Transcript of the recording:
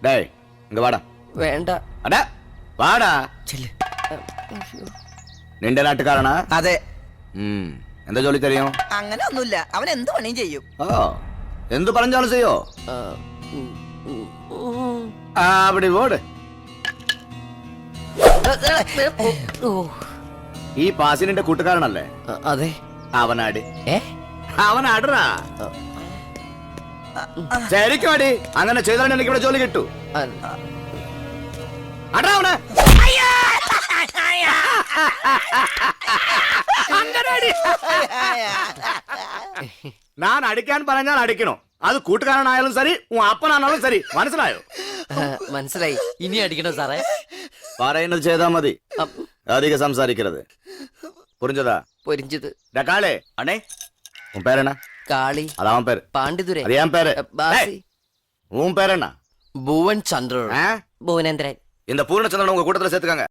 டேய் இங்க வாடா. വേണ്ട. அட வாடா. ചെല്ല്. നിന്റെ നാട്ടുകാരനാ? അതെ. എന്താ ജോലി തരും? അങ്ങനെ ഒന്നുമില്ല, അവൻ എന്ത് പണിയും ചെയ്യും. ഓ എന്ത് പറഞ്ഞാലും ചെയ്യോ? அப்படி ஓடு. ഈ പാസിനിന്റെ കൂട്ടുകാരനല്ലേ? അതെ. അവനാട്. ഏ അവനാടറാ. ശരിക്കും അടി. അങ്ങനെ ചെയ്താൽ എനിക്ക് ഇവിടെ ജോലി കിട്ടൂ. അടാ അവനെ. ഞാൻ അടിക്കാൻ പറഞ്ഞാൽ അടിക്കണോ? അത് കൂട്ടുകാരനായാലും ശരി, അപ്പനാണാലും ശരി. മനസ്സിലായോ? മനസ്സിലായി. ഇനി അടിക്കണോ സാറേ? പറയുന്നത് ചെയ്താ മതി, അധികം സംസാരിക്കരുത്. പുരിഞ്ചതാ? പൊരിഞ്ചത്. കാളേ அண்ணே உன் பேர் என்ன? കാളി. அதான் பேரு. പാണ്ഡിതുരെ. அது என் பேரு. ബാസി. உன் பேர் என்ன? ഭുവൻ ചന്ദ്രൻ. ஆ? ഭുവനേന്ദ്രൻ. இந்த பூர்ணச்சந்திரன் உங்க கூட்டத்துல சேர்த்துக்காங்க.